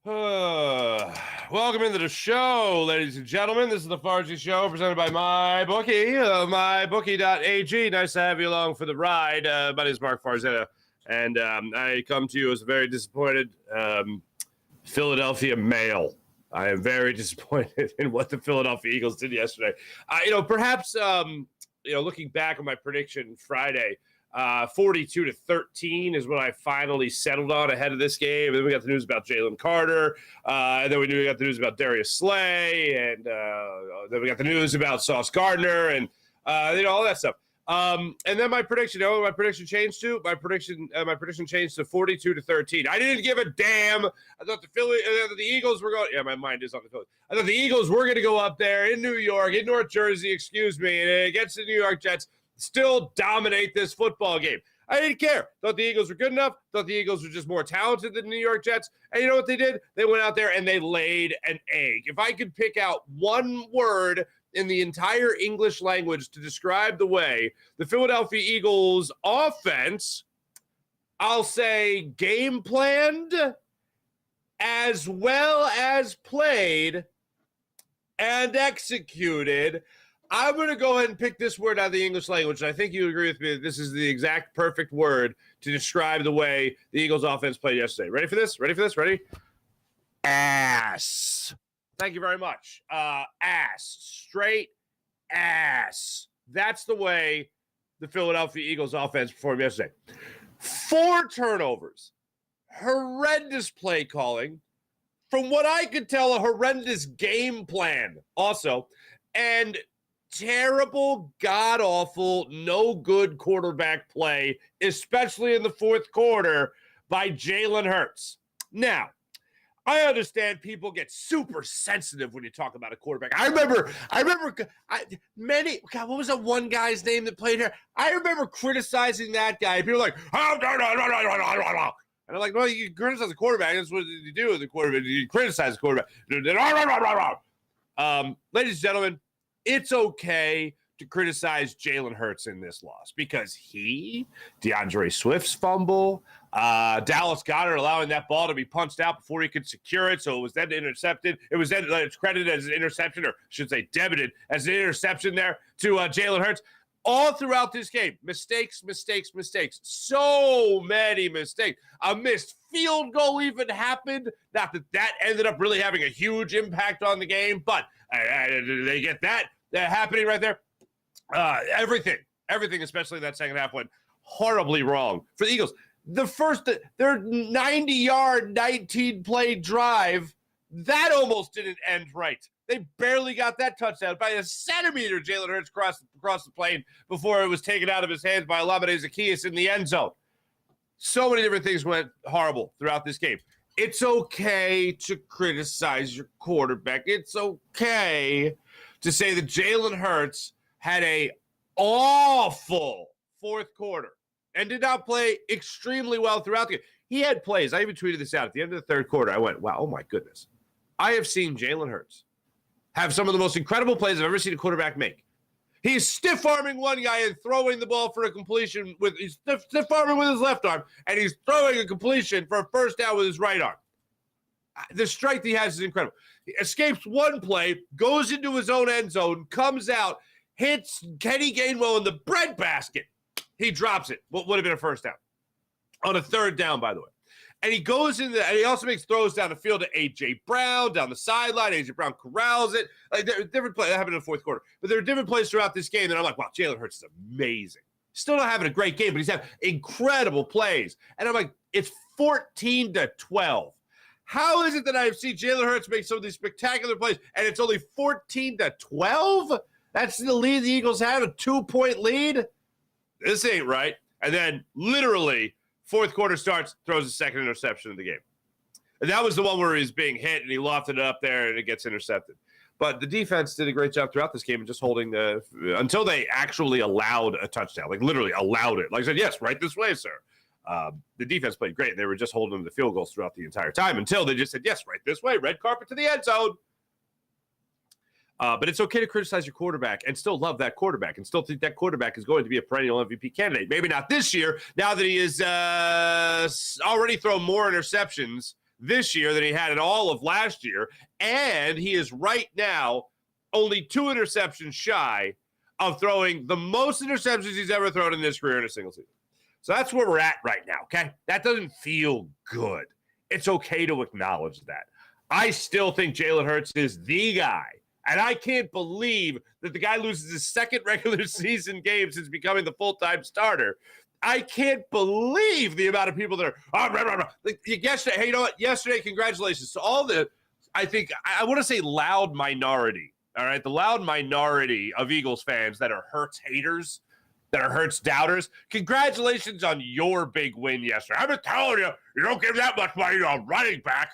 Welcome into the show, ladies and gentlemen. This is the Farzy Show presented by MyBookie, mybookie.ag. Nice to have you along for the ride. My name is Mark Farzetta, and I come to you as a very disappointed Philadelphia male. I am very disappointed in what the Philadelphia Eagles did yesterday. Perhaps looking back on my prediction Friday, 42-13 is what I finally settled on ahead of this game. And then we got the news about Jalen Carter. And then we got the news about Darius Slay. And then we got the news about Sauce Gardner and, all that stuff. And then my prediction, my prediction changed to? My prediction changed to 42-13. I didn't give a damn. I thought the Eagles were going. Yeah, my mind is on the Phillies. I thought the Eagles were going to go up there in New York, in North Jersey, and against the New York Jets, still dominate this football game. I didn't care. Thought the Eagles were good enough. Thought the Eagles were just more talented than the New York Jets. And you know what they did? They went out there and they laid an egg. If I could pick out one word in the entire English language to describe the way the Philadelphia Eagles offense, I'll say game planned as well as played and executed. I'm going to go ahead and pick this word out of the English language, and I think you agree with me that this is the exact perfect word to describe the way the Eagles offense played yesterday. Ready for this? Ready? Ass. Thank you very much. Ass. Straight ass. That's the way the Philadelphia Eagles offense performed yesterday. 4 turnovers. Horrendous play calling. From what I could tell, a horrendous game plan also. And terrible, god-awful, no good quarterback play, especially in the fourth quarter by Jalen Hurts. Now, I understand people get super sensitive when you talk about a quarterback. I remember, what was that one guy's name that played here? I remember criticizing that guy. People were like, and I'm like, well, you criticize the quarterback. That's what you do with the quarterback. You criticize the quarterback. Ladies and gentlemen, it's okay to criticize Jalen Hurts in this loss because DeAndre Swift's fumble, Dallas Goedert allowing that ball to be punched out before he could secure it, so it was then intercepted. It was then credited as an interception, or I should say debited as an interception there to Jalen Hurts. All throughout this game, mistakes. So many mistakes. A missed field goal even happened. Not that ended up really having a huge impact on the game, but they get that happening right there. Everything, especially in that second half, went horribly wrong for the Eagles. Their 90-yard, 19-play drive, that almost didn't end right. They barely got that touchdown. By a centimeter, Jalen Hurts crossed the plane before it was taken out of his hands by Olamide Zaccheaus in the end zone. So many different things went horrible throughout this game. It's okay to criticize your quarterback. It's okay to say that Jalen Hurts had a awful fourth quarter and did not play extremely well throughout the game. He had plays. I even tweeted this out at the end of the third quarter. I went, wow, oh my goodness. I have seen Jalen Hurts have some of the most incredible plays I've ever seen a quarterback make. He's stiff-arming one guy and throwing the ball for a completion he's stiff-arming with his left arm, and he's throwing a completion for a first down with his right arm. The strength he has is incredible. He escapes one play, goes into his own end zone, comes out, hits Kenny Gainwell in the breadbasket. He drops it. What would have been a first down? On a third down, by the way. And he goes in and he also makes throws down the field to A.J. Brown, down the sideline. A.J. Brown corrals it. Like, there are different plays. That happened in the fourth quarter. But there are different plays throughout this game that I'm like, wow, Jalen Hurts is amazing. Still not having a great game, but he's having incredible plays. And I'm like, it's 14-12. How is it that I've seen Jalen Hurts make some of these spectacular plays, and it's only 14-12? That's the lead the Eagles have, a 2-point lead? This ain't right. And then literally fourth quarter starts, throws a second interception of the game. And that was the one where he's being hit, and he lofted it up there, and it gets intercepted. But the defense did a great job throughout this game and just holding until they actually allowed a touchdown, like literally allowed it. Like I said, yes, right this way, sir. The defense played great. They were just holding them to field goals throughout the entire time until they just said, yes, right this way, red carpet to the end zone. But it's okay to criticize your quarterback and still love that quarterback and still think that quarterback is going to be a perennial MVP candidate. Maybe not this year, now that he has already thrown more interceptions this year than he had in all of last year. And he is right now only 2 interceptions shy of throwing the most interceptions he's ever thrown in his career in a single season. So that's where we're at right now, okay? That doesn't feel good. It's okay to acknowledge that. I still think Jalen Hurts is the guy. And I can't believe that the guy loses his second regular season game since becoming the full-time starter. I can't believe the amount of people that are, like yesterday, hey, you know what? Yesterday, congratulations to all the, I want to say loud minority, all right? The loud minority of Eagles fans that are Hurts haters, that are Hurts doubters. Congratulations on your big win yesterday. I've been telling you, you don't give that much money to a running back.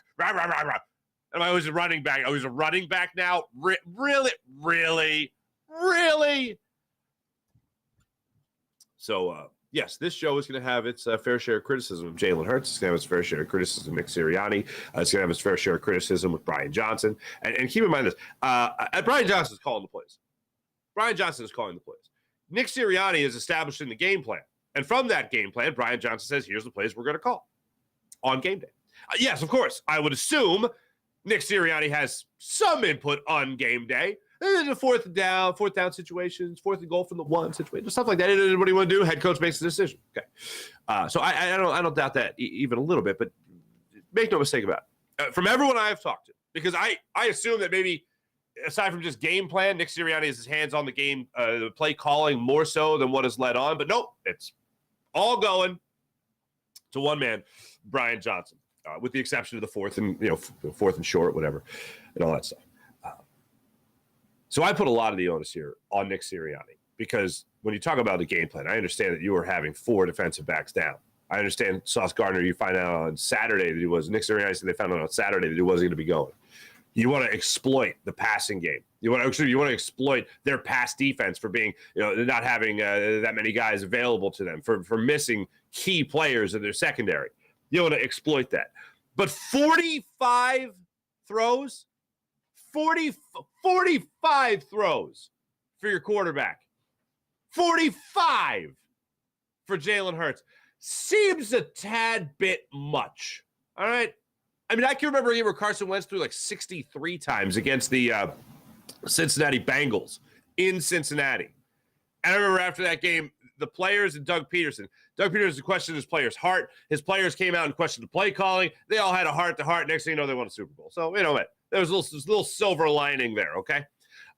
And I was a running back. I was a running back now. Really? So, yes, this show is going to have its fair share of criticism of Jalen Hurts. It's going to have its fair share of criticism of Nick Sirianni. It's going to have its fair share of criticism with Brian Johnson. And keep in mind this. Brian Johnson is calling the plays. Nick Sirianni is establishing the game plan. And from that game plan, Brian Johnson says, here's the plays we're going to call on game day. Yes, of course, I would assume Nick Sirianni has some input on game day. The fourth down situations, 4th and goal from the 1 situation, stuff like that. What do you want to do? Head coach makes the decision. Okay. So I don't doubt that even a little bit, but make no mistake about it. From everyone I have talked to, because I assume that maybe aside from just game plan, Nick Sirianni has his hands on the game, the play calling more so than what is led on. But nope, it's all going to one man, Brian Johnson. With the exception of the 4th and short, whatever, and all that stuff. So I put a lot of the onus here on Nick Sirianni because when you talk about the game plan, I understand that you were having 4 defensive backs down. I understand Sauce Gardner, you find out on Saturday that he was. Nick Sirianni said they found out on Saturday that he wasn't going to be going. You want to exploit the passing game. You want to exploit their pass defense for being, not having that many guys available to them, for missing key players in their secondary. You want to exploit that. But 45 throws, 45 throws for your quarterback. 45 for Jalen Hurts. Seems a tad bit much. All right? I mean, I can remember a game where Carson Wentz threw like 63 times against the Cincinnati Bengals in Cincinnati. And I remember after that game, the players and Doug Peterson questioned his players' heart. His players came out and questioned the play calling. They all had a heart-to-heart. Next thing you know, they won a Super Bowl. So, you know what? There was a little silver lining there, okay?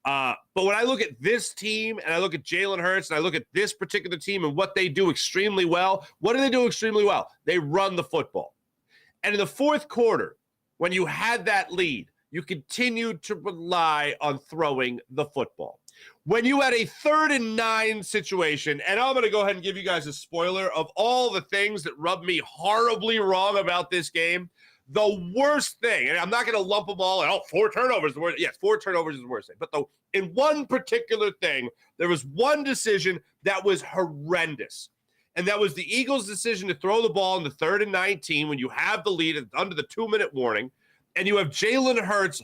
But when I look at this team and I look at Jalen Hurts and I look at this particular team and what they do extremely well, what do they do extremely well? They run the football. And in the 4th quarter, when you had that lead, you continued to rely on throwing the football. When you had a 3rd and 9 situation, and I'm going to go ahead and give you guys a spoiler of all the things that rubbed me horribly wrong about this game, the worst thing, and I'm not going to lump them all, 4 turnovers is the worst. Yes, 4 turnovers is the worst thing. But in one particular thing, there was one decision that was horrendous. And that was the Eagles' decision to throw the ball in the 3rd and 19 when you have the lead under the 2-minute warning, and you have Jalen Hurts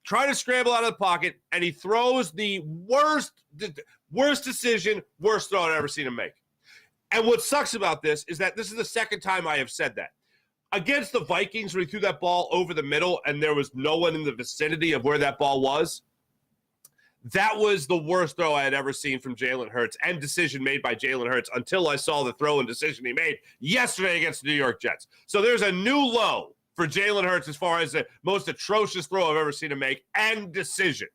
trying to scramble out of the pocket, and he throws the worst decision, worst throw I've ever seen him make. And what sucks about this is that this is the second time I have said that. Against the Vikings, when he threw that ball over the middle and there was no one in the vicinity of where that ball was, that was the worst throw I had ever seen from Jalen Hurts and decision made by Jalen Hurts until I saw the throw and decision he made yesterday against the New York Jets. So there's a new low for Jalen Hurts as far as the most atrocious throw I've ever seen him make and decision.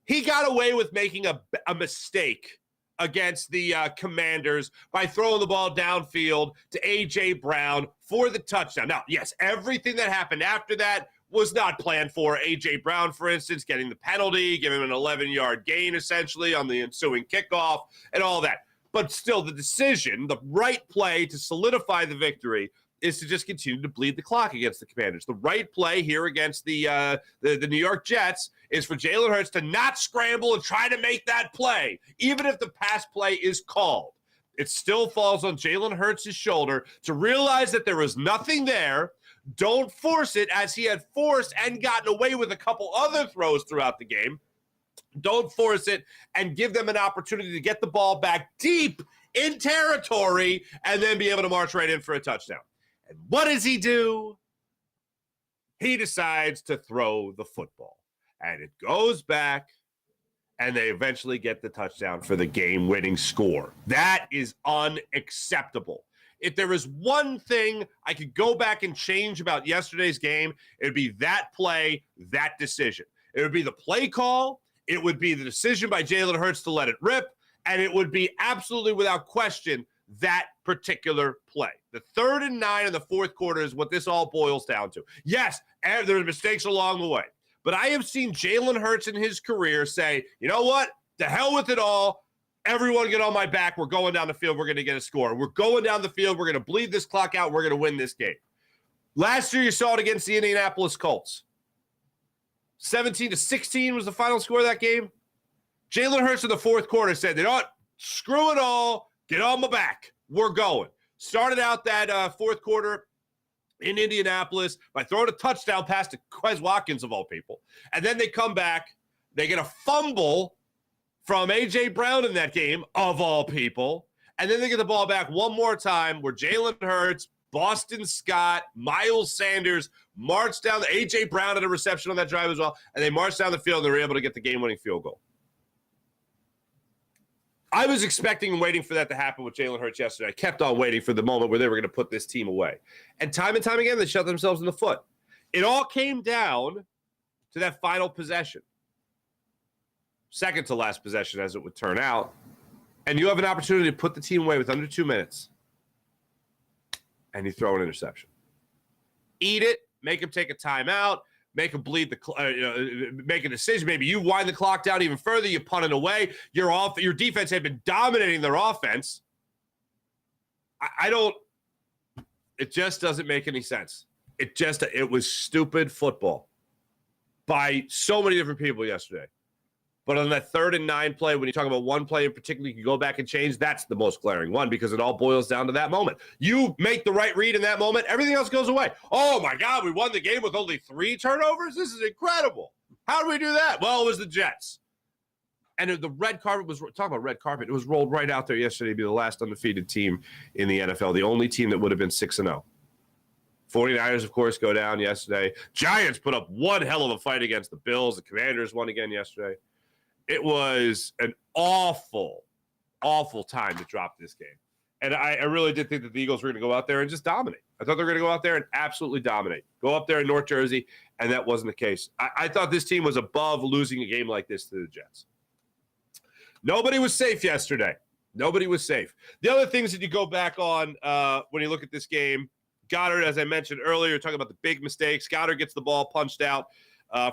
He got away with making a mistake against the Commanders by throwing the ball downfield to A.J. Brown for the touchdown. Now, yes, everything that happened after that was not planned for. A.J. Brown, for instance, getting the penalty, giving him an 11-yard gain, essentially, on the ensuing kickoff and all that. But still, the decision, the right play to solidify the victory is to just continue to bleed the clock against the Commanders. The right play here against the New York Jets is for Jalen Hurts to not scramble and try to make that play, even if the pass play is called. It still falls on Jalen Hurts' shoulder to realize that there was nothing there. Don't force it, as he had forced and gotten away with a couple other throws throughout the game. Don't force it and give them an opportunity to get the ball back deep in territory and then be able to march right in for a touchdown. And what does he do? he decides to throw the football. And it goes back, and they eventually get the touchdown for the game-winning score. That is unacceptable. If there is one thing I could go back and change about yesterday's game, it would be that play, that decision. It would be the play call. It would be the decision by Jalen Hurts to let it rip. And it would be absolutely without question that particular play. The 3rd and 9 in the fourth quarter is what this all boils down to. Yes, there are mistakes along the way. But I have seen Jalen Hurts in his career say, you know what? The hell with it all. Everyone get on my back. We're going down the field. We're going to get a score. We're going down the field. We're going to bleed this clock out. We're going to win this game. Last year, you saw it against the Indianapolis Colts. 17-16 was the final score of that game. Jalen Hurts in the fourth quarter said, you know what? Screw it all. Get on my back. We're going. Started out that fourth quarter in Indianapolis by throwing a touchdown pass to Quez Watkins, of all people. And then they come back. They get a fumble from A.J. Brown in that game, of all people. And then they get the ball back one more time where Jalen Hurts, Boston Scott, Miles Sanders marched down. A.J. Brown had a reception on that drive as well. And they marched down the field and they were able to get the game-winning field goal. I was expecting and waiting for that to happen with Jalen Hurts yesterday. I kept on waiting for the moment where they were going to put this team away. And time again, they shot themselves in the foot. It all came down to that final possession. Second to last possession, as it would turn out. And you have an opportunity to put the team away with under 2 minutes. And you throw an interception. Eat it. Make them take a timeout. Make them bleed make a decision. Maybe you wind the clock down even further. You punt it away. Your defense had been dominating their offense. It just doesn't make any sense. It was stupid football by so many different people yesterday. But on that 3rd and 9 play, when you talk about one play in particular, you can go back and change. That's the most glaring one because it all boils down to that moment. You make the right read in that moment, everything else goes away. Oh, my God, we won the game with only 3 turnovers? This is incredible. How do we do that? Well, it was the Jets. And the red carpet was – talking about red carpet, it was rolled right out there yesterday to be the last undefeated team in the NFL, the only team that would have been 6-0. 49ers, of course, go down yesterday. Giants put up one hell of a fight against the Bills. The Commanders won again yesterday. It was an awful, awful time to drop this game. And I really did think that the Eagles were going to go out there and just dominate. I thought they were going to go out there and absolutely dominate. Go up there in North Jersey, and that wasn't the case. I thought this team was above losing a game like this to the Jets. Nobody was safe yesterday. Nobody was safe. The other things that you go back on when you look at this game, Goddard, as I mentioned earlier, talking about the big mistakes. Goddard gets the ball punched out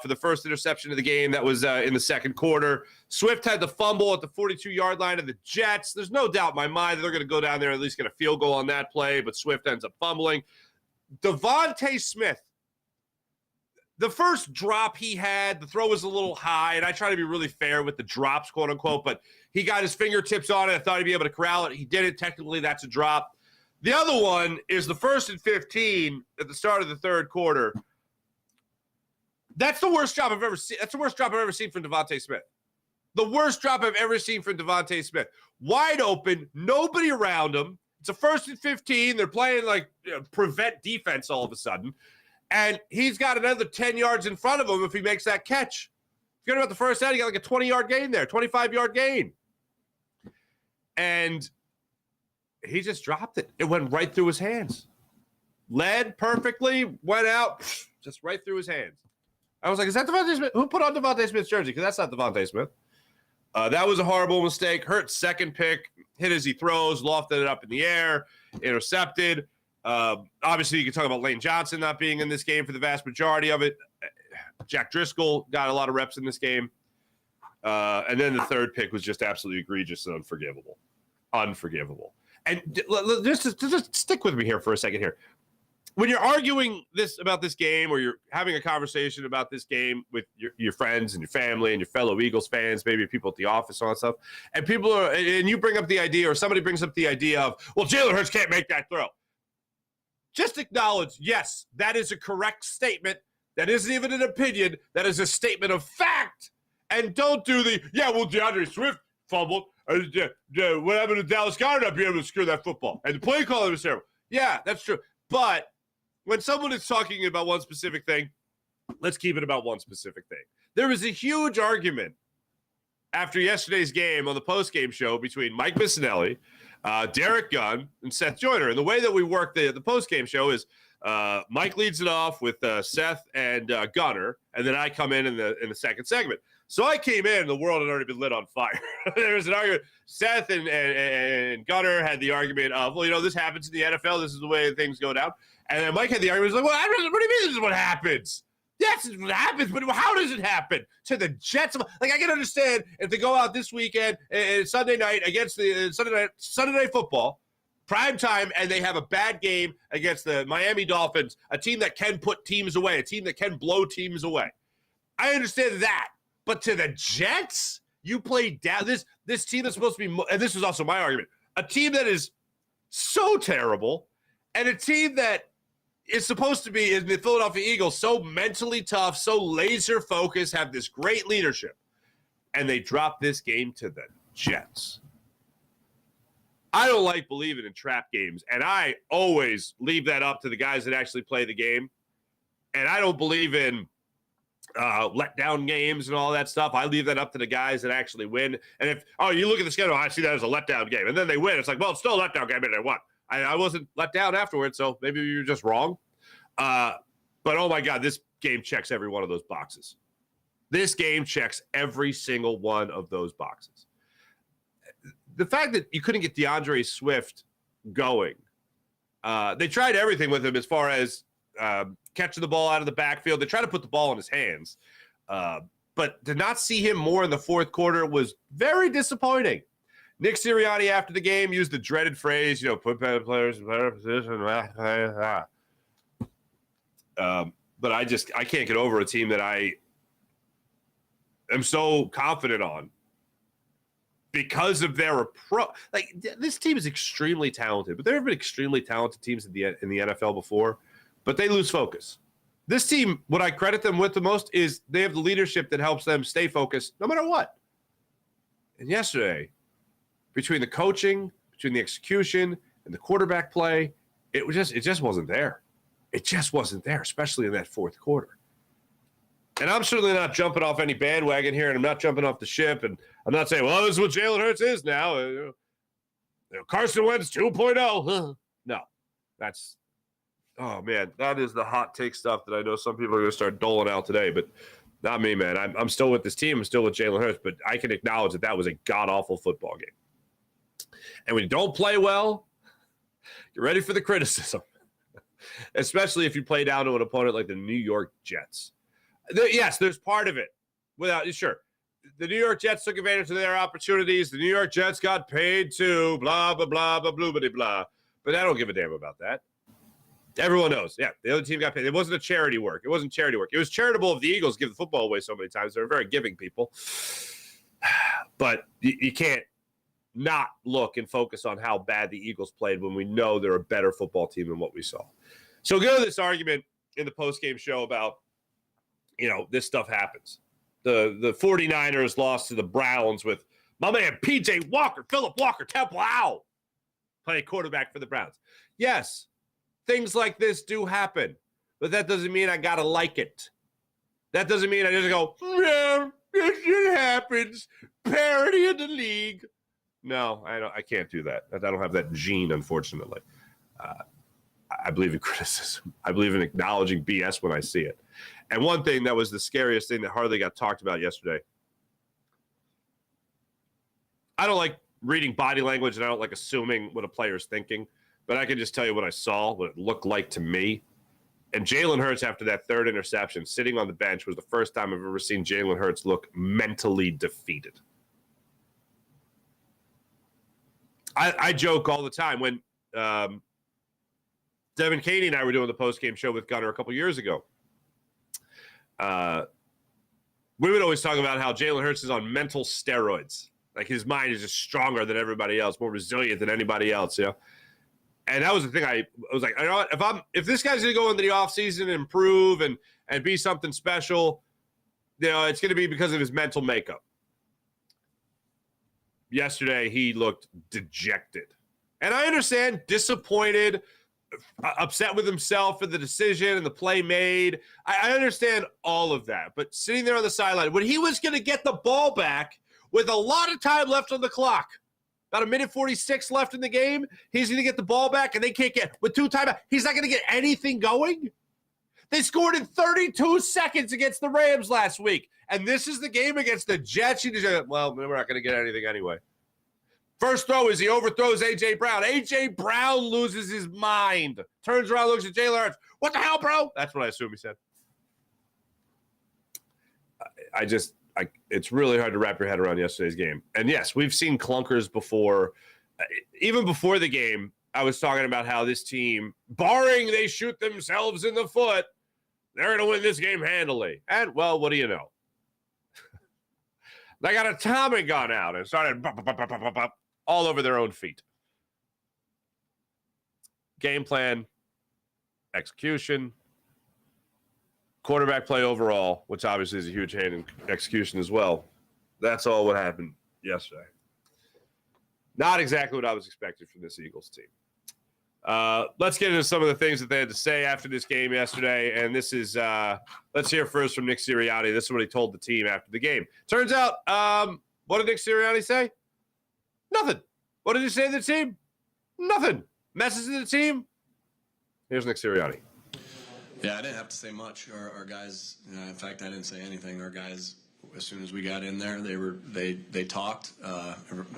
for the first interception of the game. That was in the second quarter. Swift had the fumble at the 42-yard line of the Jets. There's no doubt in my mind that they're going to go down there and at least get a field goal on that play, but Swift ends up fumbling. Devontae Smith, the first drop he had, the throw was a little high, and I try to be really fair with the drops, quote-unquote, but he got his fingertips on it. I thought he'd be able to corral it. He did it. Technically, that's a drop. The other one is the 1st and 15 at the start of the third quarter. That's the worst drop I've ever seen. That's the worst drop I've ever seen from Devontae Smith. The worst drop I've ever seen from Devontae Smith. Wide open, nobody around him. It's a 1st and 15. They're playing like prevent defense all of a sudden. And he's got another 10 yards in front of him if he makes that catch. Forget about the first out. He got like a 20-yard gain there, 25-yard gain. And he just dropped it. It went right through his hands. Led perfectly, went out, just right through his hands. I was like, is that Devontae Smith? Who put on Devontae Smith's jersey? Because that's not Devontae Smith. That was a horrible mistake. Hurts second pick, hit as he throws, lofted it up in the air, intercepted. Obviously, you can talk about Lane Johnson not being in this game for the vast majority of it. Jack Driscoll got a lot of reps in this game. And then the third pick was just absolutely egregious and unforgivable. Unforgivable. And just stick with me here for a second here. When you're arguing about this game or you're having a conversation about this game with your friends and your family and your fellow Eagles fans, maybe people at the office, all that stuff, and you bring up the idea or somebody brings up the idea of, well, Jalen Hurts can't make that throw. Just acknowledge, yes, that is a correct statement. That isn't even an opinion. That is a statement of fact. And don't do DeAndre Swift fumbled. What happened to Dallas Goedert not being able to screw that football? And the play calling was terrible. Yeah, that's true. But when someone is talking about one specific thing, let's keep it about one specific thing. There was a huge argument after yesterday's game on the post-game show between Mike Missinelli, Derek Gunn, and Seth Joyner. And the way that we work the post-game show is Mike leads it off with Seth and Gunner, and then I come in the second segment. So I came in, the world had already been lit on fire. There was an argument. Seth and Gunner had the argument of, well, this happens in the NFL. This is the way things go down. And then Mike had the argument, he was like, well, what do you mean this is what happens? Yes, this is what happens, but how does it happen to the Jets? Like, I can understand if they go out this weekend and Sunday night against the Sunday night football, prime time, and they have a bad game against the Miami Dolphins, a team that can put teams away, a team that can blow teams away. I understand that. But to the Jets, you play down this team that's supposed to be, and this was also my argument, a team that is so terrible, and a team that is supposed to be, in the Philadelphia Eagles, so mentally tough, so laser focused, have this great leadership, and they drop this game to the Jets. I don't like believing in trap games, and I always leave that up to the guys that actually play the game, and I don't believe in letdown games and all that stuff. I leave that up to the guys that actually win. And if, you look at the schedule, I see that as a letdown game. And then they win. It's like, well, it's still a letdown game and they won. I wasn't let down afterwards, so maybe you're just wrong. But, oh, my God, this game checks every one of those boxes. This game checks every single one of those boxes. The fact that you couldn't get DeAndre Swift going, they tried everything with him as far as catching the ball out of the backfield. They try to put the ball in his hands. But to not see him more in the fourth quarter was very disappointing. Nick Sirianni, after the game, used the dreaded phrase, put better players in better position. But I can't get over a team that I am so confident on because of their approach. Like, this team is extremely talented, but there have been extremely talented teams in the NFL before, but they lose focus. This team, what I credit them with the most is they have the leadership that helps them stay focused no matter what. And yesterday, between the coaching, between the execution, and the quarterback play, it just wasn't there. It just wasn't there, especially in that fourth quarter. And I'm certainly not jumping off any bandwagon here, and I'm not jumping off the ship, and I'm not saying, well, this is what Jalen Hurts is now. Carson Wentz 2.0. No, that's, oh, man, that is the hot take stuff that I know some people are going to start doling out today, but not me, man. I'm still with this team. I'm still with Jalen Hurts, but I can acknowledge that was a god-awful football game. And when you don't play well, you're ready for the criticism, especially if you play down to an opponent like the New York Jets. Yes, there's part of it. Sure. The New York Jets took advantage of their opportunities. The New York Jets got paid too, blah, blah, blah, blah, blah, blah, blah. But I don't give a damn about that. Everyone knows. Yeah, the other team got paid. It wasn't a charity work. It wasn't charity work. It was charitable if the Eagles give the football away so many times. They're very giving people. But you can't not look and focus on how bad the Eagles played when we know they're a better football team than what we saw. So go to this argument in the postgame show about, this stuff happens. The 49ers lost to the Browns with my man P.J. Walker, Philip Walker, Temple Owl, playing quarterback for the Browns. Yes, things like this do happen, but that doesn't mean I got to like it. That doesn't mean I just go, yeah, it happens. Parity in the league. No, I can't do that. I don't have that gene, unfortunately. I believe in criticism. I believe in acknowledging BS when I see it. And one thing that was the scariest thing that hardly got talked about yesterday, I don't like reading body language and I don't like assuming what a player's thinking, but I can just tell you what I saw, what it looked like to me. And Jalen Hurts, after that third interception, sitting on the bench, was the first time I've ever seen Jalen Hurts look mentally defeated. I joke all the time when Devin Caney and I were doing the post-game show with Gunner a couple years ago. We would always talk about how Jalen Hurts is on mental steroids. Like, his mind is just stronger than everybody else, more resilient than anybody else, And that was the thing. I was like, you know what? If this guy's going to go into the offseason and improve and be something special, it's going to be because of his mental makeup. Yesterday, he looked dejected. And I understand, disappointed, upset with himself for the decision and the play made. I understand all of that, but sitting there on the sideline, when he was going to get the ball back with a lot of time left on the clock, about a minute 46 left in the game, he's going to get the ball back, and they can't get, with 2 timeouts, he's not going to get anything going? They scored in 32 seconds against the Rams last week, and this is the game against the Jets. You just, well, we're not going to get anything anyway. First throw is he overthrows A.J. Brown. A.J. Brown loses his mind. Turns around, looks at Jalen Hurts. What the hell, bro? That's what I assume he said. It's really hard to wrap your head around yesterday's game. And yes, we've seen clunkers before. Even before the game, I was talking about how this team, barring they shoot themselves in the foot, they're going to win this game handily. And, well, what do you know? They got a Tommy gun out and started all over their own feet. Game plan, execution, quarterback play overall, which obviously is a huge hand in execution as well. That's all what happened yesterday. Not exactly what I was expecting from this Eagles team. Let's get into some of the things that they had to say after this game yesterday. And this is, let's hear first from Nick Sirianni. This is what he told the team after the game. Turns out, what did Nick Sirianni say? Nothing. What did he say to the team? Nothing. Message to the team? Here's Nick Sirianni. Yeah, I didn't have to say much. Our guys, in fact, I didn't say anything. Our guys, as soon as we got in there, they talked. A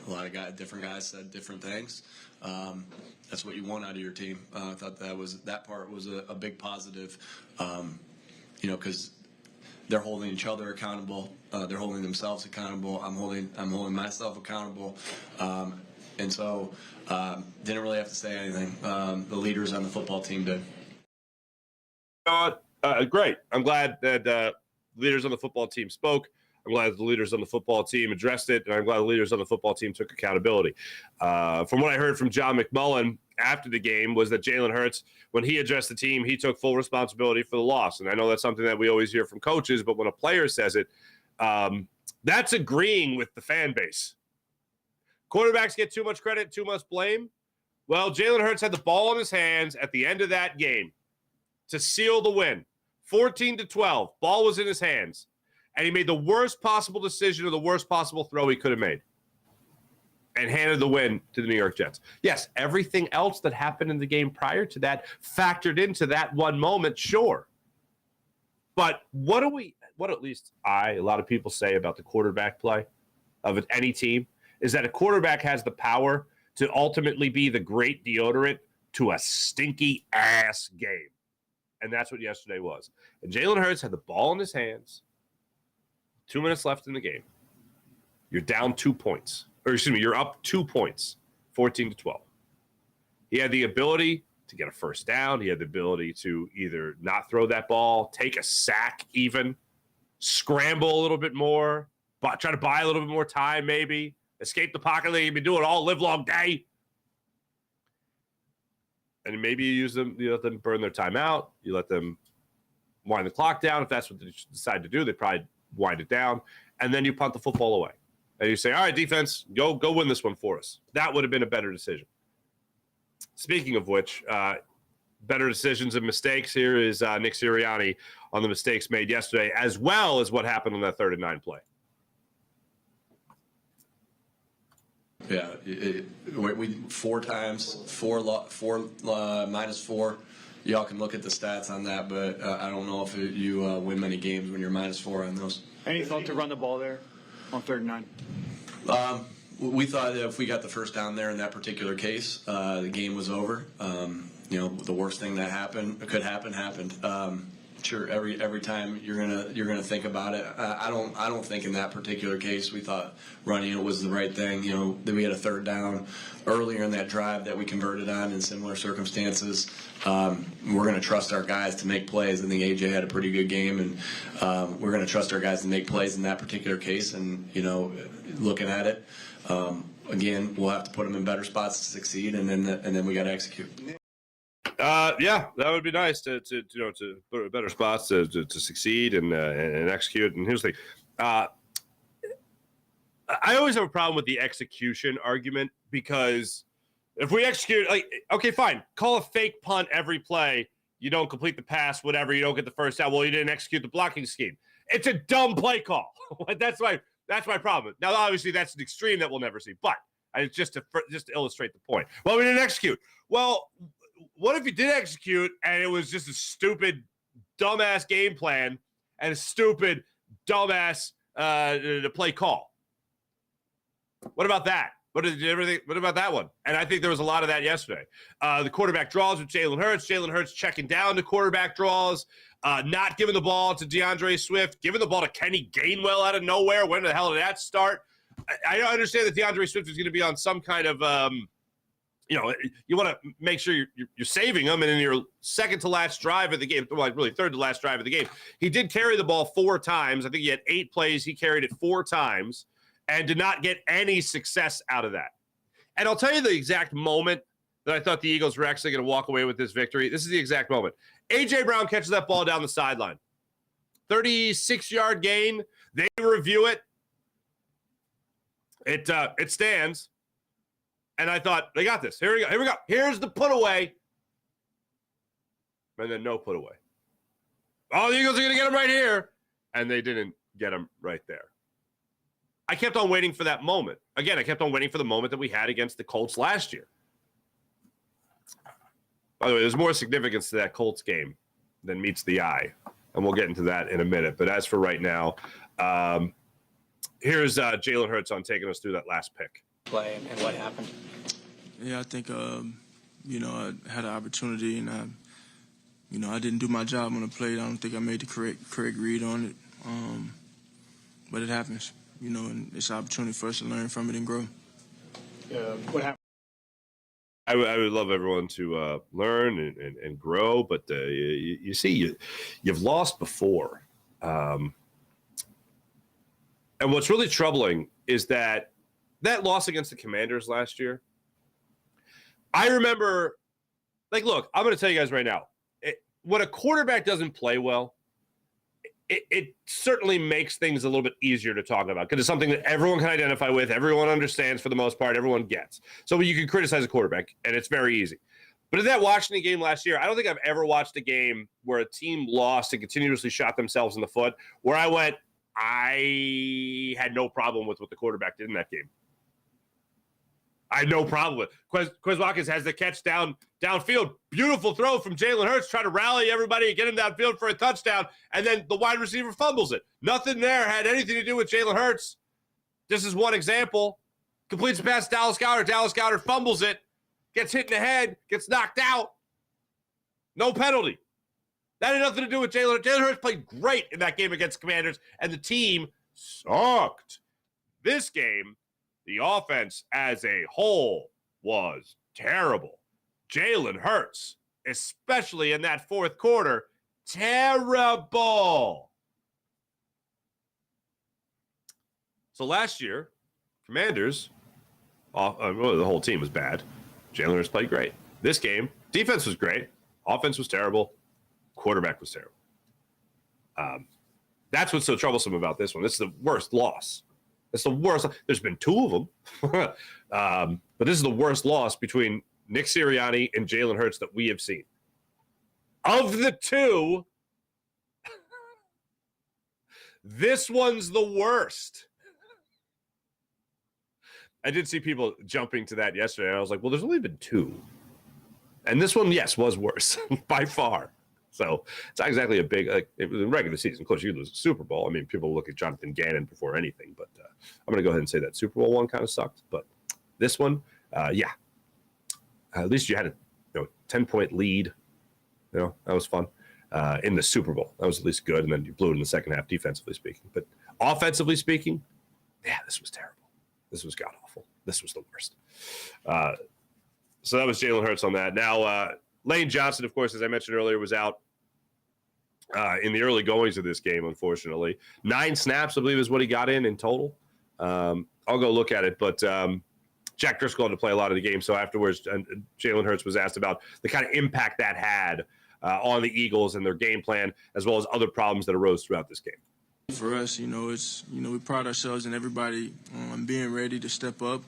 lot of different guys said different things. That's what you want out of your team. I thought that part was a big positive, because they're holding each other accountable. They're holding themselves accountable. I'm holding myself accountable. And so didn't really have to say anything. The leaders on the football team did. Great. I'm glad that leaders on the football team spoke. I'm glad the leaders on the football team addressed it, and I'm glad the leaders on the football team took accountability. From what I heard from John McMullen after the game was that Jalen Hurts, when he addressed the team, he took full responsibility for the loss. And I know that's something that we always hear from coaches, but when a player says it, that's agreeing with the fan base. Quarterbacks get too much credit, too much blame. Well, Jalen Hurts had the ball in his hands at the end of that game to seal the win. 14-12. Ball was in his hands. And he made the worst possible decision or the worst possible throw he could have made and handed the win to the New York Jets. Yes, everything else that happened in the game prior to that factored into that one moment, sure. But what at least a lot of people say about the quarterback play of any team is that a quarterback has the power to ultimately be the great deodorant to a stinky ass game. And that's what yesterday was. And Jalen Hurts had the ball in his hands. 2 minutes left in the game. You're down 2 points. Or excuse me, you're up 2 points, 14-12. He had the ability to get a first down. He had the ability to either not throw that ball, take a sack even, scramble a little bit more, try to buy a little bit more time maybe, escape the pocket like you've been doing all live long day. And maybe you let them burn their timeout. You let them wind the clock down. If that's what they decide to do, they probably wind it down. And then you punt the football away. And you say, all right, defense, go win this one for us. That would have been a better decision. Speaking of which, better decisions and mistakes, here is Nick Sirianni on the mistakes made yesterday, as well as what happened on that 3rd and 9 play. Yeah, we 4 times, -4. Y'all can look at the stats on that, but I don't know if you win many games when you're -4 on those. Any thought to run the ball there on 3rd and 9? We thought that if we got the first down there in that particular case, the game was over. The worst thing that could happen happened. Sure, every time you're gonna think about it. I don't think in that particular case we thought running it was the right thing. Then we had a 3rd down earlier in that drive that we converted on in similar circumstances. We're gonna trust our guys to make plays. I think AJ had a pretty good game, and we're gonna trust our guys to make plays in that particular case. And looking at it, again, we'll have to put them in better spots to succeed, and then we got to execute. Yeah, that would be nice to put better spots to succeed and execute. And here's the thing. I always have a problem with the execution argument because If we execute, like, okay, fine. Call a fake punt every play. You don't complete the pass, whatever. You don't get the first down. Well, you didn't execute the blocking scheme. It's a dumb play call. That's my problem. Now, obviously, that's an extreme that we'll never see. But it's just to illustrate the point. Well, we didn't execute. Well, what if you did execute and it was just a stupid, dumbass game plan and a stupid, dumbass play call? What about that? What about that one? And I think there was a lot of that yesterday. The quarterback draws with Jalen Hurts. Jalen Hurts checking down to quarterback draws, not giving the ball to DeAndre Swift, giving the ball to Kenny Gainwell out of nowhere. When the hell did that start? I understand that DeAndre Swift is going to be on some kind of, you want to make sure you're saving him. And in your second to last drive of the game, well, really third to last drive of the game, he did carry the ball 4 times. I think he had 8 plays. He carried it 4 times. And did not get any success out of that. And I'll tell you the exact moment that I thought the Eagles were actually going to walk away with this victory. This is the exact moment. A.J. Brown catches that ball down the sideline. 36-yard gain. They review it. It stands. And I thought, they got this. Here we go. Here's the put away. And then no put away. Oh, the Eagles are going to get him right here. And they didn't get him right there. I kept on waiting for that moment. Again, I kept on waiting for the moment that we had against the Colts last year. By the way, there's more significance to that Colts game than meets the eye. And we'll get into that in a minute. But as for right now, here's Jalen Hurts on taking us through that last pick. Play and what happened? Yeah, I think, I had an opportunity and, I didn't do my job on the play. I don't think I made the correct read on it. But it happens. And it's an opportunity for us to learn from it and grow. What happened? I would love everyone to learn and grow, but you see, you've lost before. And what's really troubling is that loss against the Commanders last year, I remember, look, I'm going to tell you guys right now, when a quarterback doesn't play well, it certainly makes things a little bit easier to talk about because it's something that everyone can identify with, everyone understands for the most part, everyone gets. So you can criticize a quarterback, and it's very easy. But in that Washington game last year, I don't think I've ever watched a game where a team lost and continuously shot themselves in the foot, where I had no problem with what the quarterback did in that game. I had no problem with it. Quez Watkins has the catch downfield. Beautiful throw from Jalen Hurts, trying to rally everybody and get him downfield for a touchdown, and then the wide receiver fumbles it. Nothing there had anything to do with Jalen Hurts. This is one example. Completes the pass to Dallas Goedert. Dallas Goedert fumbles it, gets hit in the head, gets knocked out. No penalty. That had nothing to do with Jalen Hurts. Jalen Hurts played great in that game against Commanders, and the team sucked. This game, the offense as a whole was terrible. Jalen Hurts, especially in that fourth quarter, terrible. So last year, Commanders, the whole team was bad. Jalen Hurts played great. This game, defense was great. Offense was terrible. Quarterback was terrible. That's what's so troublesome about this one. This is the worst loss. It's the worst. There's been 2 of them. But this is the worst loss between Nick Sirianni and Jalen Hurts that we have seen. Of the 2, this one's the worst. I did see people jumping to that yesterday, and I was like, well, there's only been 2. And this one, yes, was worse by far. So it's not exactly a big, it was a regular season. Of course, you lose the Super Bowl. I mean, people look at Jonathan Gannon before anything, but I'm going to go ahead and say that Super Bowl one kind of sucked. But this one, yeah, at least you had a 10-point lead. That was fun in the Super Bowl. That was at least good. And then you blew it in the second half, defensively speaking. But offensively speaking, yeah, this was terrible. This was god awful. This was the worst. So that was Jalen Hurts on that. Now, Lane Johnson, of course, as I mentioned earlier, was out in the early goings of this game, unfortunately. 9 snaps, I believe, is what he got in total. I'll go look at it, but Jack Driscoll had to play a lot of the game, so afterwards, Jalen Hurts was asked about the kind of impact that had on the Eagles and their game plan, as well as other problems that arose throughout this game. For us, it's we pride ourselves in everybody being ready to step up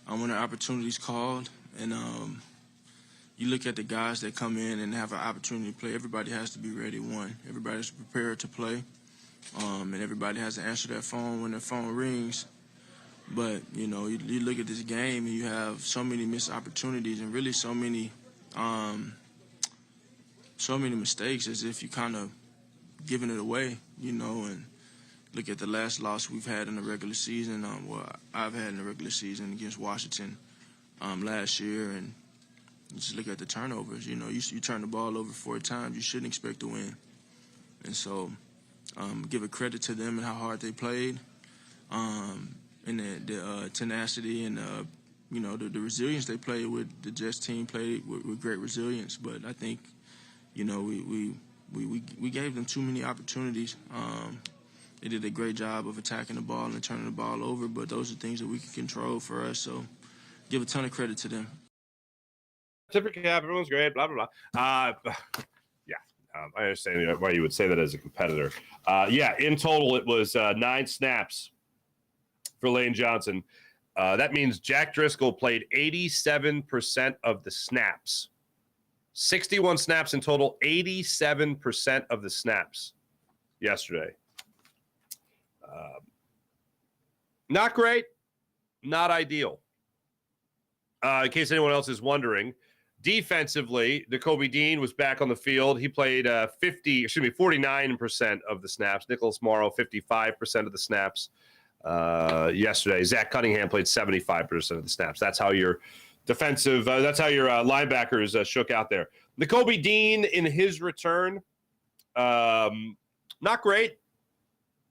when the opportunity's called, And you look at the guys that come in and have an opportunity to play. Everybody has to be ready. Everybody's prepared to play, and everybody has to answer that phone when their phone rings. But you look at this game and you have so many missed opportunities and really so many mistakes, as if you kind of giving it away, and look at the last loss we've had in the regular season. I've had in the regular season against Washington last year, and just look at the turnovers. You turn the ball over 4 times, you shouldn't expect to win. And so, give a credit to them and how hard they played, and the tenacity and the resilience they played with. The Jets team played with great resilience, but I think we gave them too many opportunities. They did a great job of attacking the ball and turning the ball over, but those are things that we can control for us. So give a ton of credit to them. Typically, everyone's great, blah, blah, blah. I understand why you would say that as a competitor. In total, it was 9 snaps for Lane Johnson. That means Jack Driscoll played 87% of the snaps. 61 snaps in total, 87% of the snaps yesterday. Not great, not ideal. In case anyone else is wondering, defensively, Nakobe Dean was back on the field. He played 49% of the snaps. Nicholas Morrow, 55% of the snaps yesterday. Zach Cunningham played 75% of the snaps. That's how your defensive, that's how your linebackers shook out there. Nakobe Dean in his return, not great.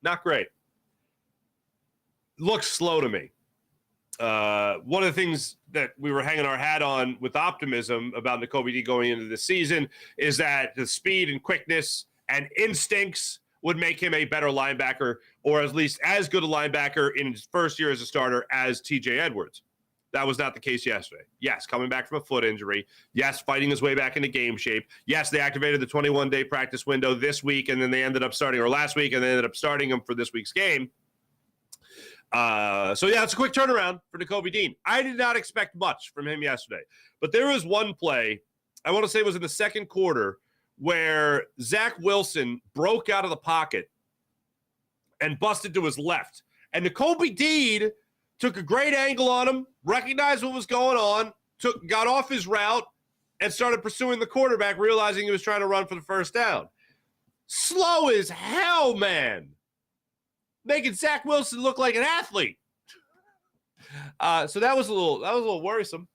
Not great. Looks slow to me. One of the things that we were hanging our hat on with optimism about Nakobe Dean going into the season is that the speed and quickness and instincts would make him a better linebacker, or at least as good a linebacker in his first year as a starter as TJ Edwards. That was not the case yesterday. Yes, coming back from a foot injury. Yes, fighting his way back into game shape. Yes, they activated the 21-day practice window this week, and then they ended up starting, or last week, and they ended up starting him for this week's game. It's a quick turnaround for Nakobe Dean. I did not expect much from him yesterday. But there was one play, I want to say it was in the second quarter, where Zach Wilson broke out of the pocket and busted to his left. And Nakobe Dean took a great angle on him, recognized what was going on, got off his route, and started pursuing the quarterback, realizing he was trying to run for the first down. Slow as hell, man. Making Zach Wilson look like an athlete. So that was a little worrisome.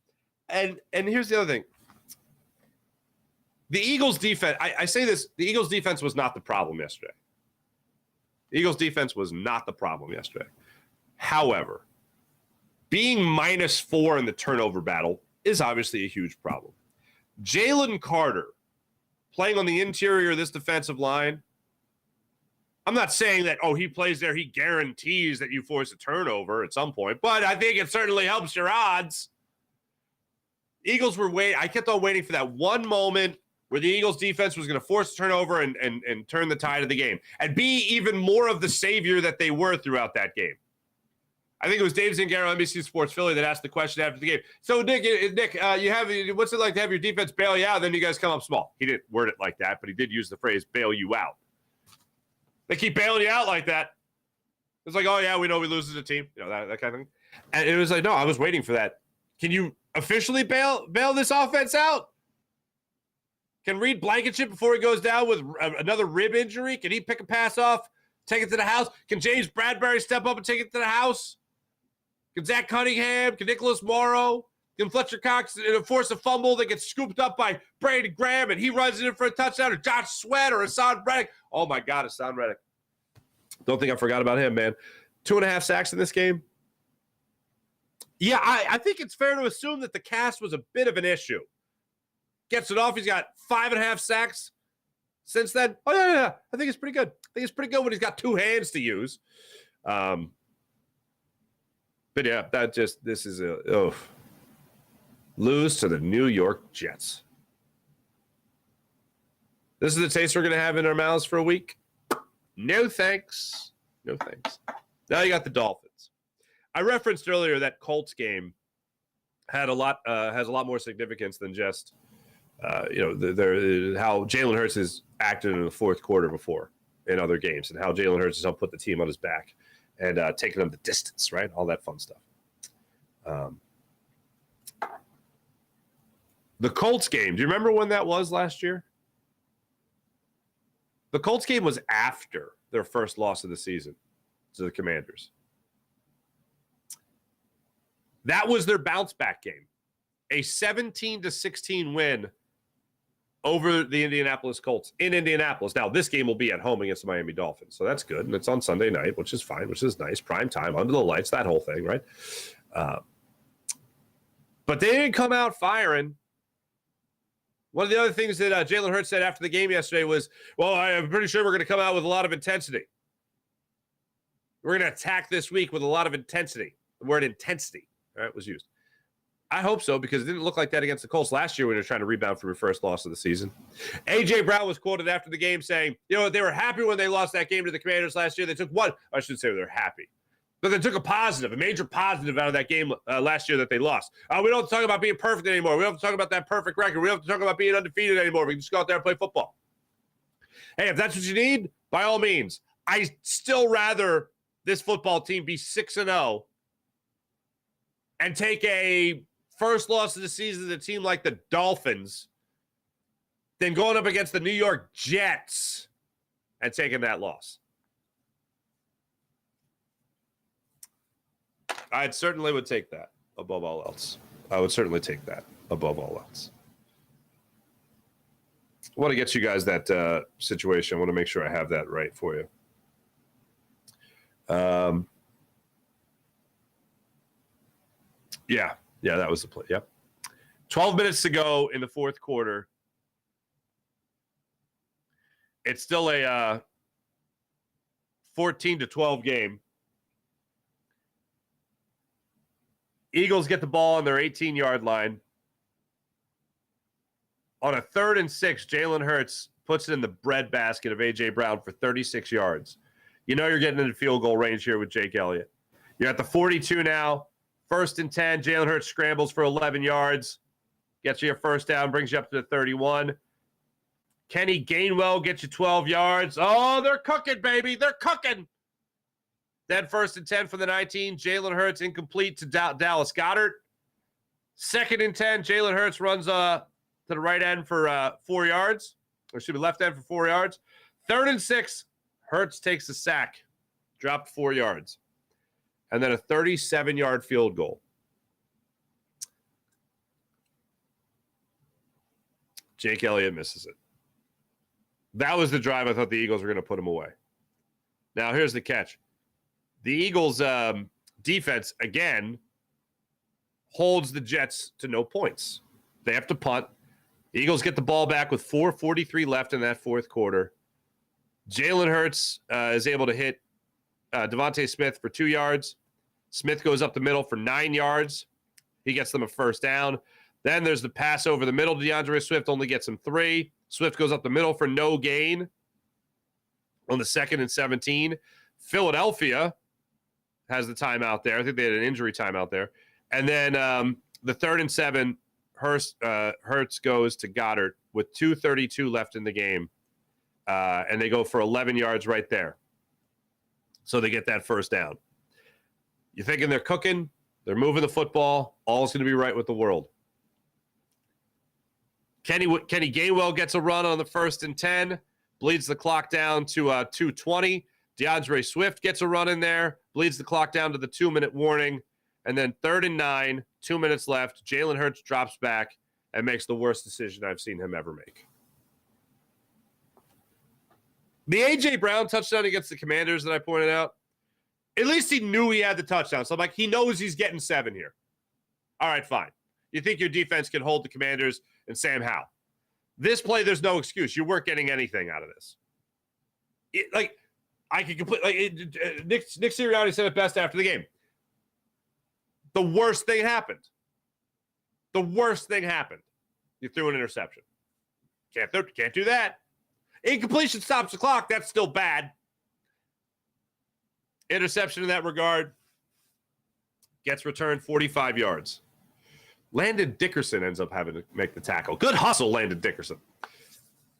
And here's the other thing. The Eagles defense, I say this, the Eagles defense was not the problem yesterday. The Eagles defense was not the problem yesterday. However, being -4 in the turnover battle is obviously a huge problem. Jalen Carter playing on the interior of this defensive line, I'm not saying that, he plays there, he guarantees that you force a turnover at some point, but I think it certainly helps your odds. Eagles were I kept on waiting for that one moment where the Eagles defense was going to force a turnover and turn the tide of the game and be even more of the savior that they were throughout that game. I think it was Dave Zingaro, NBC Sports Philly, that asked the question after the game. So, Nick, what's it like to have your defense bail you out, then you guys come up small? He didn't word it like that, but he did use the phrase bail you out. They keep bailing you out like that. It's like, we know we lose as a team, that kind of thing. And it was like, no, I was waiting for that. Can you officially bail this offense out? Can Reed blanket before he goes down with another rib injury? Can he pick a pass off, take it to the house? Can James Bradbury step up and take it to the house? Can Zach Cunningham? Can Nicholas Morrow? Can Fletcher Cox force a fumble that gets scooped up by Brady Graham and he runs it in for a touchdown, or Josh Sweat or Hassan Reddick? Oh, my God, Hassan Reddick. Don't think I forgot about him, man. 2.5 sacks in this game. Yeah, I think it's fair to assume that the cast was a bit of an issue. Gets it off. He's got 5.5 sacks since then. Oh, yeah. I think it's pretty good. I think it's pretty good when he's got 2 hands to use. But, yeah, this is lose to the New York Jets. This is the taste we're going to have in our mouths for a week? No thanks. No thanks. Now you got the Dolphins. I referenced earlier that Colts game has a lot more significance than just how Jalen Hurts has acted in the fourth quarter before in other games, and how Jalen Hurts has helped put the team on his back and taking them the distance, right? All that fun stuff. The Colts game, do you remember when that was last year? The Colts game was after their first loss of the season to the Commanders. That was their bounce back game. A 17-16 win over the Indianapolis Colts in Indianapolis. Now, this game will be at home against the Miami Dolphins, so that's good. And it's on Sunday night, which is fine, which is nice. Prime time, under the lights, that whole thing, right? But they didn't come out firing. One of the other things that Jalen Hurts said after the game yesterday was, well, I'm pretty sure we're going to come out with a lot of intensity. We're going to attack this week with a lot of intensity. The word intensity, right, was used. I hope so, because it didn't look like that against the Colts last year when they were trying to rebound from your first loss of the season. A.J. Brown was quoted after the game saying, they were happy when they lost that game to the Commanders last year. They took one. I should say they're happy. But they took a major positive out of that game last year that they lost. We don't have to talk about being perfect anymore. We don't have to talk about that perfect record. We don't have to talk about being undefeated anymore. We can just go out there and play football. Hey, if that's what you need, by all means. I still rather this football team be 6-0 and take a first loss of the season to a team like the Dolphins than going up against the New York Jets and taking that loss. I certainly would take that above all else. I would certainly take that above all else. I want to get you guys that situation. I want to make sure I have that right for you. Yeah, that was the play. Yep. 12 minutes to go in the fourth quarter. It's still a 14-12 game. Eagles get the ball on their 18-yard line. On a 3rd and 6, Jalen Hurts puts it in the breadbasket of A.J. Brown for 36 yards. You're getting into field goal range here with Jake Elliott. You're at the 42 now. 1st and 10. Jalen Hurts scrambles for 11 yards. Gets you a first down, brings you up to the 31. Kenny Gainwell gets you 12 yards. Oh, they're cooking, baby. They're cooking. Then 1st and 10 from the 19. Jalen Hurts incomplete to Dallas Goedert. 2nd and 10. Jalen Hurts runs to the right end for 4 yards. Or should be left end for 4 yards. 3rd and 6. Hurts takes a sack. Dropped 4 yards. And then a 37-yard field goal. Jake Elliott misses it. That was the drive I thought the Eagles were going to put him away. Now, here's the catch. The Eagles' defense, again, holds the Jets to no points. They have to punt. The Eagles get the ball back with 4:43 left in that fourth quarter. Jalen Hurts is able to hit Devontae Smith for 2 yards. Smith goes up the middle for 9 yards. He gets them a first down. Then there's the pass over the middle to DeAndre Swift, only gets him 3. Swift goes up the middle for no gain on the 2nd and 17. Philadelphia has the timeout there. I think they had an injury timeout there. And then the 3rd and 7, Hurts goes to Goddard with 2:32 left in the game. And they go for 11 yards right there. So they get that first down. You're thinking they're cooking, they're moving the football, all's going to be right with the world. Kenny Gainwell gets a run on the 1st and 10, bleeds the clock down to 2:20. DeAndre Swift gets a run in there, bleeds the clock down to the 2-minute warning. And then 3rd and 9, 2 minutes left. Jalen Hurts drops back and makes the worst decision I've seen him ever make. The A.J. Brown touchdown against the Commanders that I pointed out, at least he knew he had the touchdown. So I'm like, he knows he's getting 7 here. All right, fine. You think your defense can hold the Commanders and Sam Howell. This play, there's no excuse. You weren't getting anything out of this. Nick Sirianni said it best after the game. The worst thing happened. You threw an interception. Can't do that. Incompletion stops the clock. That's still bad. Interception in that regard gets returned 45 yards. Landon Dickerson ends up having to make the tackle. Good hustle, Landon Dickerson.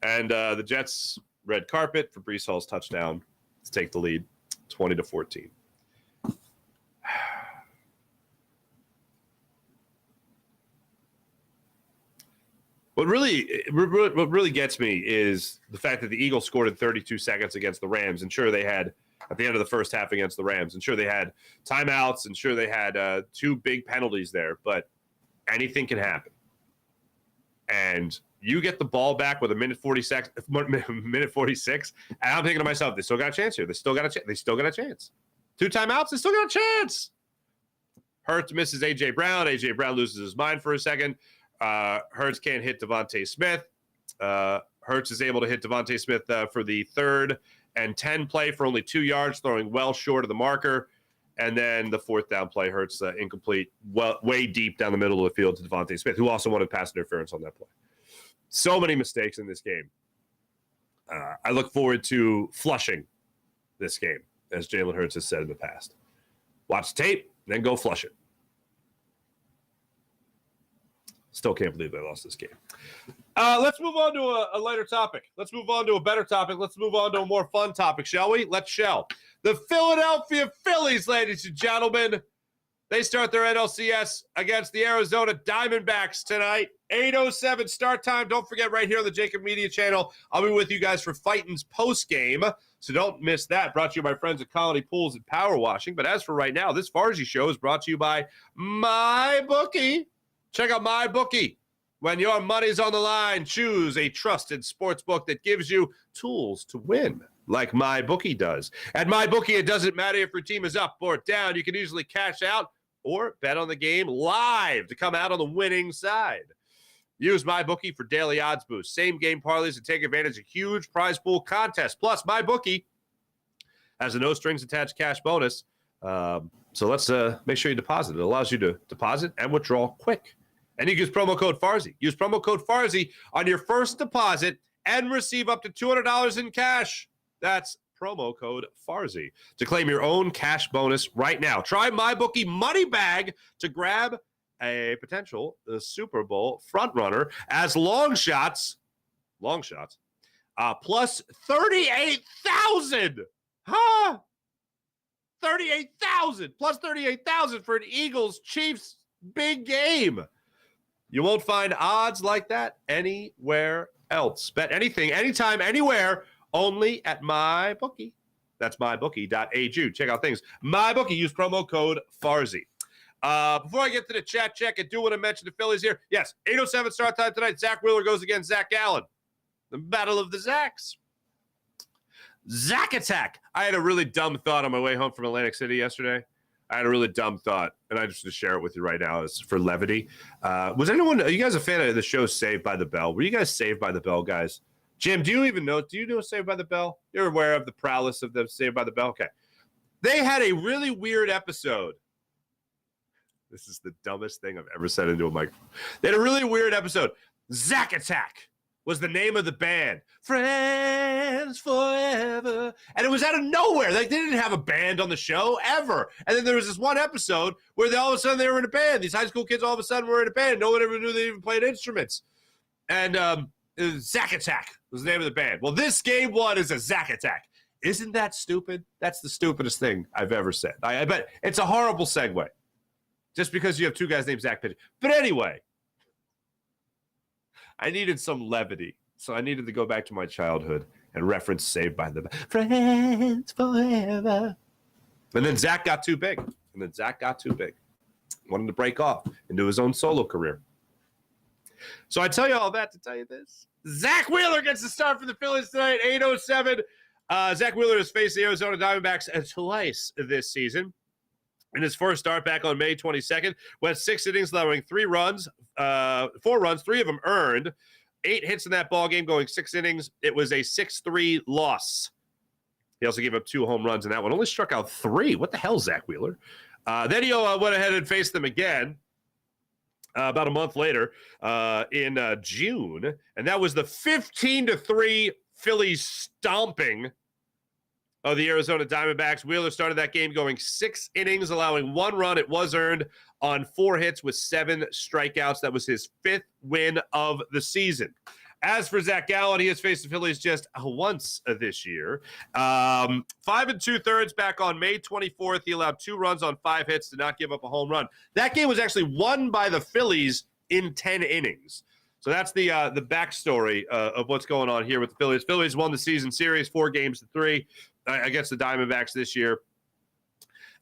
And the Jets red carpet for Breece Hall's touchdown to take the lead, 20-14. What really gets me is the fact that the Eagles scored in 32 seconds against the Rams. And sure, they had at the end of the first half against the Rams. And sure, they had timeouts. And sure, they had 2 big penalties there. But anything can happen. And you get the ball back with a minute 46. And I'm thinking to myself, they still got a chance here. They still got a chance. 2 timeouts, they still got a chance. Hurts misses A.J. Brown. A.J. Brown loses his mind for a second. Hurts can't hit Devontae Smith. Hurts is able to hit Devontae Smith for the 3rd and 10 play for only 2 yards, throwing well short of the marker. And then the 4th down play, Hurts incomplete, way deep down the middle of the field to Devontae Smith, who also wanted pass interference on that play. So many mistakes in this game. I look forward to flushing this game, as Jalen Hurts has said in the past. Watch the tape, then go flush it. Still can't believe they lost this game. Let's move on to a lighter topic. Let's move on to a better topic. Let's move on to a more fun topic, shall we? Let's shall. The Philadelphia Phillies, ladies and gentlemen, they start their NLCS against the Arizona Diamondbacks tonight. 8:07 start time. Don't forget, right here on the Jacob Media channel, I'll be with you guys for Fightin's post game, so don't miss that. Brought to you by friends at Colony Pools and Power Washing. But as for right now, this Farzy Show is brought to you by MyBookie. Check out MyBookie. When your money's on the line, choose a trusted sports book that gives you tools to win, like MyBookie does. At MyBookie, it doesn't matter if your team is up or down. You can easily cash out or bet on the game live to come out on the winning side. Use MyBookie for daily odds boosts, same game parlays, and take advantage of huge prize pool contests. Plus, MyBookie has a no strings attached cash bonus. So let's make sure you deposit. It allows you to deposit and withdraw quick. And you can use promo code Farzy. Use promo code Farzy on your first deposit and receive up to $200 in cash. That's promo code Farzy to claim your own cash bonus right now. Try MyBookie Money Bag to grab a potential Super Bowl frontrunner as long shots, plus 38,000. Huh? 38,000 plus 38,000 for an Eagles-Chiefs big game. You won't find odds like that anywhere else. Bet anything, anytime, anywhere, only at MyBookie. That's mybookie.ag. Check out things. MyBookie, use promo code Farzy. Before I get to the chat check, I do want to mention the Phillies here. Yes, 8:07 start time tonight. Zach Wheeler goes against Zach Allen. The battle of the Zacks. Zach attack. I had a really dumb thought on my way home from Atlantic City yesterday. I had a really dumb thought, and I just want to share it with you right now. It's for levity. Are you guys a fan of the show Saved by the Bell? Were you guys Saved by the Bell, guys? Jim, do you know Saved by the Bell? You're aware of the prowess of the Saved by the Bell? Okay. They had a really weird episode. This is the dumbest thing I've ever said into a microphone. They had a really weird episode. Zack Attack was the name of the band. Friends forever. And it was out of nowhere. Like, they didn't have a band on the show ever. And then there was this one episode where all of a sudden they were in a band. These high school kids all of a sudden were in a band. No one ever knew they even played instruments. And Zack Attack was the name of the band. Well, this game one is a Zack Attack. Isn't that stupid? That's the stupidest thing I've ever said. I bet it's a horrible segue. Just because you have two guys named Zach Pittman. But anyway, I needed some levity. So I needed to go back to my childhood and reference Saved by the Bell. Friends forever. And then Zach got too big. Wanted to break off into his own solo career. So I tell you all that to tell you this. Zach Wheeler gets the start for the Phillies tonight, 8:07. Zach Wheeler has faced the Arizona Diamondbacks twice this season. In his first start back on May 22nd, went 6 innings, allowing 4 runs, 3 of them earned, 8 hits in that ball game, going 6 innings. It was a 6-3 loss. He also gave up 2 home runs in that one. Only struck out 3. What the hell, Zach Wheeler? Then he went ahead and faced them again about a month later in June, and that was the 15-3 Phillies stomping of the Arizona Diamondbacks. Wheeler started that game going 6 innings, allowing 1 run. It was earned on 4 hits with 7 strikeouts. That was his 5th win of the season. As for Zach Gallen, he has faced the Phillies just once this year. 5 2/3 back on May 24th. He allowed 2 runs on 5 hits, did not give up a home run. That game was actually won by the Phillies in 10 innings. So that's the backstory of what's going on here with the Phillies. Phillies won the season series 4-3 against the Diamondbacks this year.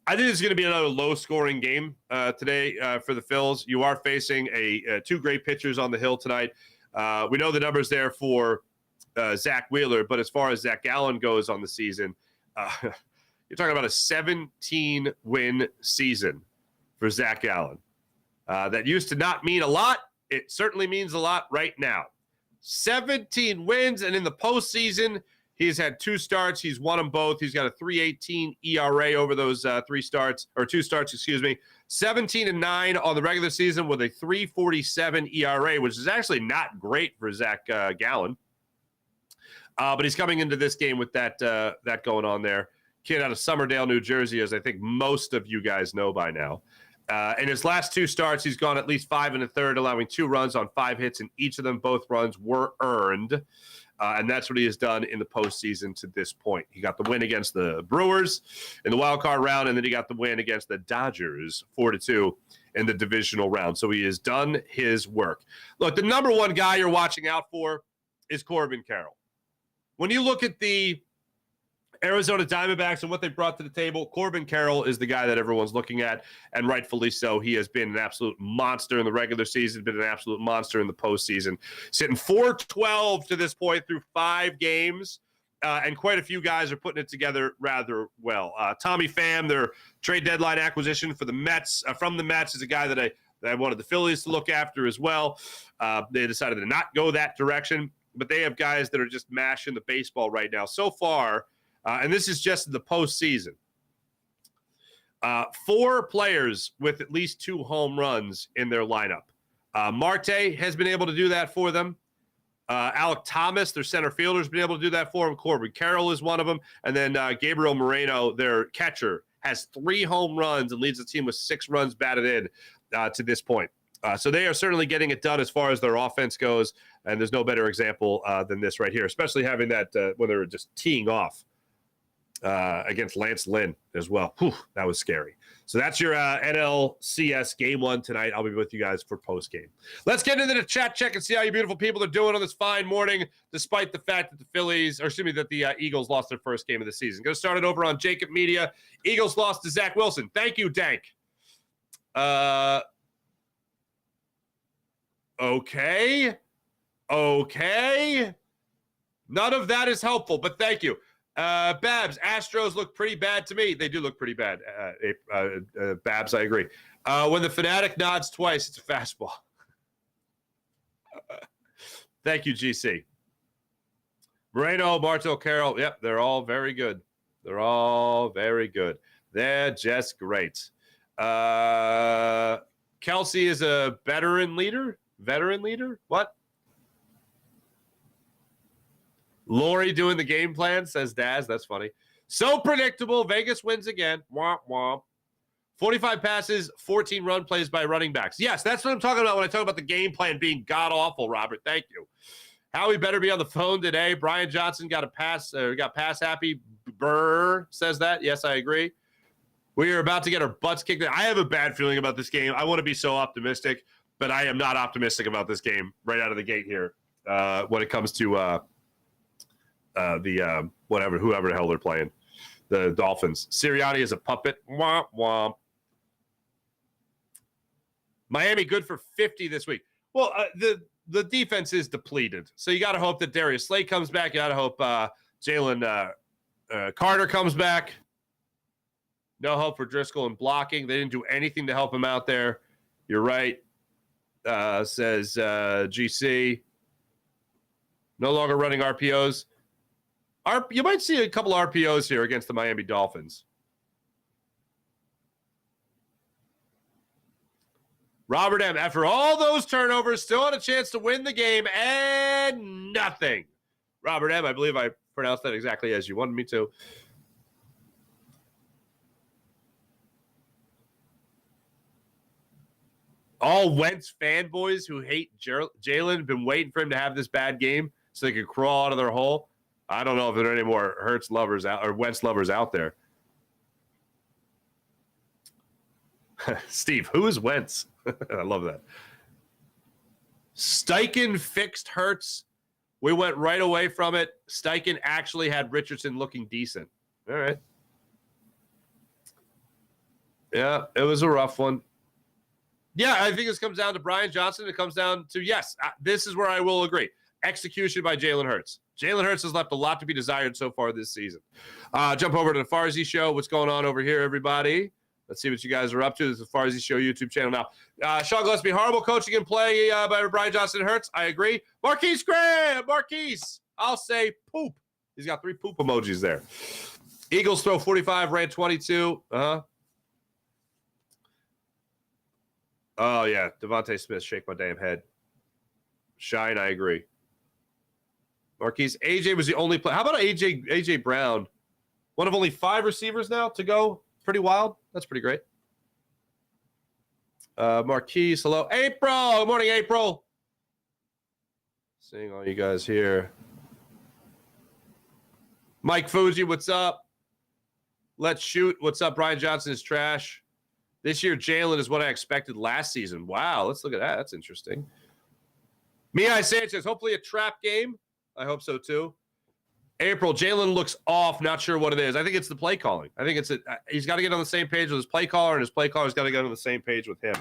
I think it's going to be another low-scoring game today for the Phils. You are facing 2 great pitchers on the hill tonight. We know the numbers there for Zach Wheeler, but as far as Zach Gallen goes on the season, you're talking about a 17-win season for Zach Gallen. That used to not mean a lot. It certainly means a lot right now. 17 wins, and in the postseason, he's had 2 starts. He's won them both. He's got a 3.18 ERA over those 2 starts, 17-9 on the regular season with a 3.47 ERA, which is actually not great for Zach Gallen. But he's coming into this game with that going on there. Kid out of Summerdale, New Jersey, as I think most of you guys know by now. In his last 2 starts, he's gone at least 5 1/3, allowing 2 runs on 5 hits, and each of them, both runs were earned. And that's what he has done in the postseason to this point. He got the win against the Brewers in the wild card round, and then he got the win against the Dodgers 4-2 in the divisional round. So he has done his work. Look, the number one guy you're watching out for is Corbin Carroll. When you look at the Arizona Diamondbacks and what they brought to the table, Corbin Carroll is the guy that everyone's looking at, and rightfully so. He has been an absolute monster in the regular season, been an absolute monster in the postseason. Sitting 4-12 to this point through 5 games, and quite a few guys are putting it together rather well. Tommy Pham, their trade deadline acquisition for the Mets, from the Mets, is a guy that I wanted the Phillies to look after as well. They decided to not go that direction, but they have guys that are just mashing the baseball right now. So far, and this is just the postseason. 4 players with at least 2 home runs in their lineup. Marte has been able to do that for them. Alec Thomas, their center fielder, has been able to do that for them. Corbin Carroll is one of them. And then Gabriel Moreno, their catcher, has 3 home runs and leads the team with 6 runs batted in to this point. So they are certainly getting it done as far as their offense goes. And there's no better example than this right here, especially having that when they're just teeing off against Lance Lynn as well. Whew, that was scary. So that's your NLCS game 1 tonight. I'll be with you guys for post game. Let's get into the chat check and see how you beautiful people are doing on this fine morning, despite the fact that the Eagles lost their first game of the season. Going to start it over on Jacob Media. Eagles lost to Zach Wilson. Thank you, Dank. Okay. None of that is helpful, but thank you. Babs, Astros look pretty bad to me. They do look pretty bad. Babs, I agree. When the Fanatic nods twice, it's a fastball. Thank you, GC. Moreno, Martel, Carroll. Yep, they're all very good. They're just great. Kelsey is a veteran leader? What? Lori doing the game plan, says Daz. That's funny. So predictable. Vegas wins again. Womp, womp. 45 passes, 14 run plays by running backs. Yes, that's what I'm talking about when I talk about the game plan being god-awful, Robert. Thank you. Howie better be on the phone today. Brian Johnson got pass happy. Burr says that. Yes, I agree. We are about to get our butts kicked. I have a bad feeling about this game. I want to be so optimistic, but I am not optimistic about this game right out of the gate here when it comes to whoever the hell they're playing, the Dolphins. Sirianni is a puppet. Womp womp. Miami good for 50 this week. Well, the defense is depleted, so you got to hope that Darius Slay comes back. You got to hope Jalen Carter comes back. No hope for Driscoll in blocking. They didn't do anything to help him out there. You're right, says GC. No longer running RPOs. You might see a couple RPOs here against the Miami Dolphins. Robert M., after all those turnovers, still had a chance to win the game, and nothing. Robert M., I believe I pronounced that exactly as you wanted me to. All Wentz fanboys who hate Jalen have been waiting for him to have this bad game so they could crawl out of their hole. I don't know if there are any more Hurts lovers out or Wentz lovers out there. Steve, who is Wentz? I love that. Steichen fixed Hurts. We went right away from it. Steichen actually had Richardson looking decent. All right. Yeah, it was a rough one. Yeah, I think this comes down to Brian Johnson. It comes down to, yes, this is where I will agree. Execution by Jalen Hurts. Jalen Hurts has left a lot to be desired so far this season. Jump over to the Farzy Show. What's going on over here, everybody? Let's see what you guys are up to. This is the Farzy Show YouTube channel now. Sean Gillespie, horrible coaching and play by Brian Johnson and Hurts. I agree. Marquise Graham. Marquise. I'll say poop. He's got 3 poop emojis there. Eagles throw 45, ran 22. Uh-huh. Oh, yeah. Devontae Smith, shake my damn head. Shine, I agree. Marquise, AJ was the only player. How about AJ Brown? One of only 5 receivers now to go. Pretty wild. That's pretty great. Marquise, hello. April. Good morning, April. Seeing all you guys here. Mike Fuji, what's up? Let's shoot. What's up? Brian Johnson is trash. This year, Jalen is what I expected last season. Wow, let's look at that. That's interesting. Mihai Sanchez, hopefully a trap game. I hope so, too. April, Jalen looks off. Not sure what it is. I think it's the play calling. I think he's got to get on the same page with his play caller, and his play caller's got to get on the same page with him.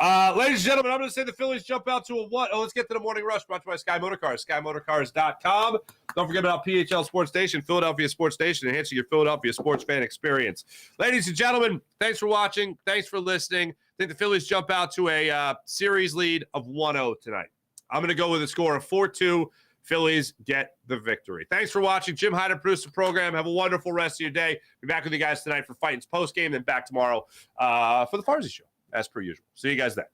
Ladies and gentlemen, I'm going to say the Phillies jump out to a what? Oh, let's get to the morning rush brought to you by Sky Motorcars, SkyMotorcars.com. Don't forget about PHL Sports Station, Philadelphia Sports Station, enhancing your Philadelphia sports fan experience. Ladies and gentlemen, thanks for watching. Thanks for listening. I think the Phillies jump out to a series lead of 1-0 tonight. I'm going to go with a score of 4-2. Phillies get the victory. Thanks for watching. Jim Hyder produced the program. Have a wonderful rest of your day. Be back with you guys tonight for Fighting's postgame, then back tomorrow for the Farzy Show, as per usual. See you guys then.